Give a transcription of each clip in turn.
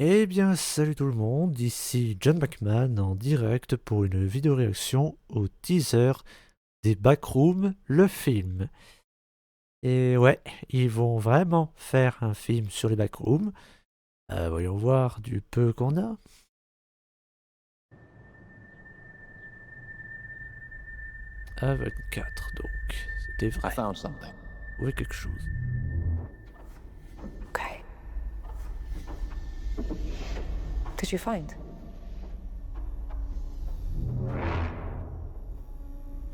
Eh bien, salut tout le monde, ici John Bachman en direct pour une vidéo réaction au teaser des Backrooms, le film. Et ouais, ils vont vraiment faire un film sur les Backrooms. Voyons voir du peu qu'on a. A24, donc, c'était I vrai. found something. Trouver quelque chose. Okay. Did you find?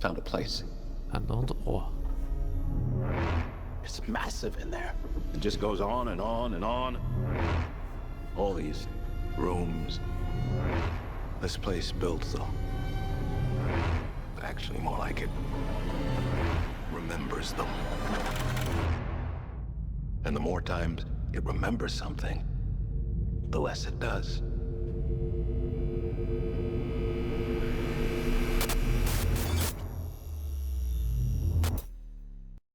Found a place. Un endroit. It's massive in there. It just goes on and on and on. All these rooms. This place built, though. Actually, more like it remembers them. And the more times it remembers something, the less it does.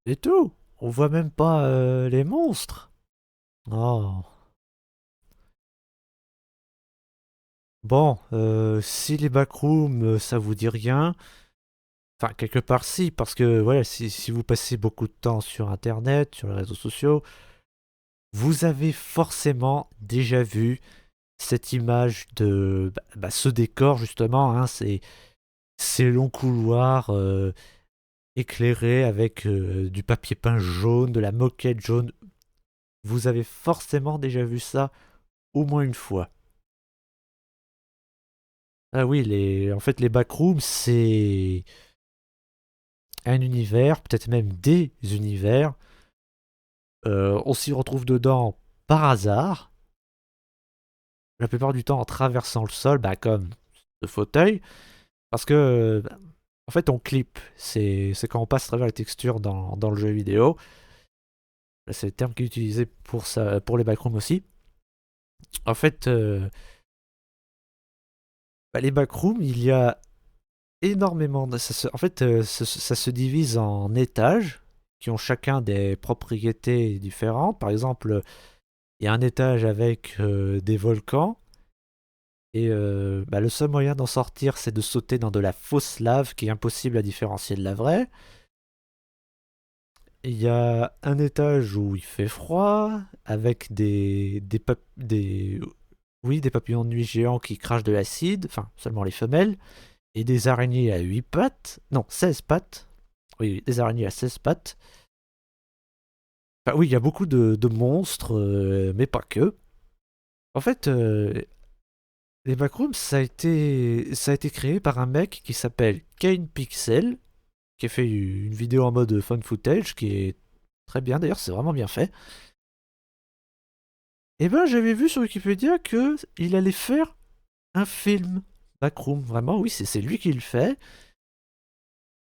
Et tout. On voit même pas les monstres. Oh. Bon, si les backrooms, ça vous dit rien, enfin quelque part si, parce que voilà, si vous passez beaucoup de temps sur Internet, sur les réseaux sociaux, vous avez forcément déjà vu cette image de ce décor justement, hein, ces longs couloirs éclairés avec du papier peint jaune, de la moquette jaune. Vous avez forcément déjà vu ça au moins une fois. Ah oui, en fait, les backrooms, c'est un univers, peut-être même des univers. On s'y retrouve dedans par hasard, la plupart du temps en traversant le sol, comme ce fauteuil, parce que en fait on clip, c'est quand on passe à travers les textures dans le jeu vidéo. C'est le terme qui est utilisé pour ça, pour les backrooms aussi. En fait, les backrooms, il y a énormément en fait, ça se divise en étages qui ont chacun des propriétés différentes. Par exemple, il y a un étage avec des volcans. Et le seul moyen d'en sortir, c'est de sauter dans de la fausse lave qui est impossible à différencier de la vraie. Il y a un étage où il fait froid, avec oui, des papillons de nuit géants qui crachent de l'acide, enfin seulement les femelles, et des araignées à 8 pattes, non, 16 pattes. Oui, oui, des araignées à 16 pattes. Enfin, oui, il y a beaucoup de monstres, mais pas que. En fait, les backrooms, ça a été créé par un mec qui s'appelle Kane Pixel, qui a fait une vidéo en mode fun footage, qui est très bien d'ailleurs, c'est vraiment bien fait. Et ben j'avais vu sur Wikipédia que il allait faire un film Backroom, vraiment, oui, c'est lui qui le fait.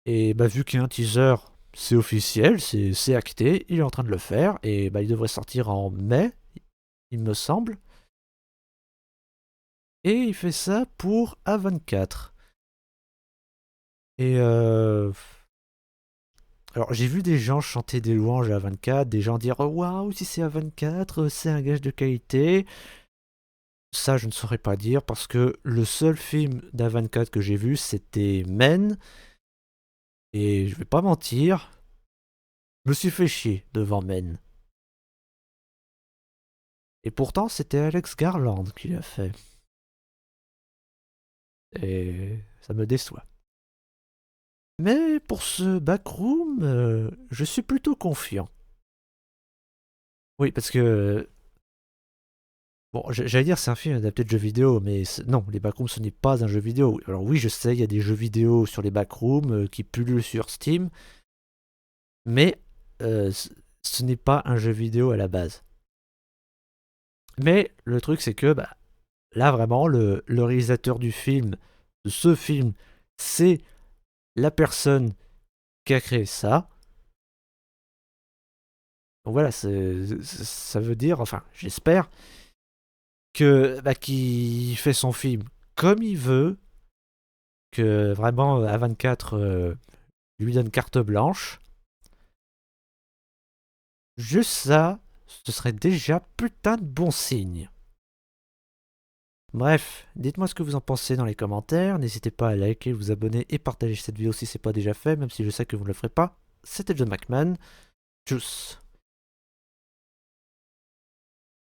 Et vu qu'il y a un teaser, c'est officiel, c'est acté, il est en train de le faire, et il devrait sortir en mai, il me semble. Et il fait ça pour A24. Et alors, j'ai vu des gens chanter des louanges à 24, des gens dire «Oh, waouh, si c'est à 24, c'est un gage de qualité». Ça, je ne saurais pas dire parce que le seul film d'A24 que j'ai vu, c'était Men. Et je vais pas mentir, je me suis fait chier devant Men. Et pourtant, c'était Alex Garland qui l'a fait. Et ça me déçoit. Mais pour ce Backroom, je suis plutôt confiant. Oui, parce que bon, j'allais dire c'est un film adapté de jeux vidéo, mais non, les backrooms ce n'est pas un jeu vidéo. Alors oui, je sais, il y a des jeux vidéo sur les backrooms qui pullulent sur Steam, mais ce n'est pas un jeu vidéo à la base. Mais le truc c'est que là vraiment, le réalisateur du film, de ce film, c'est la personne qui a créé ça. Donc voilà, ça veut dire, enfin j'espère, que qu'il fait son film comme il veut, que vraiment A24 lui donne carte blanche. Juste ça, ce serait déjà putain de bon signe. Bref, dites-moi ce que vous en pensez dans les commentaires. N'hésitez pas à liker, vous abonner et partager cette vidéo si c'est pas déjà fait, même si je sais que vous ne le ferez pas. C'était John McMahon. Tchuss.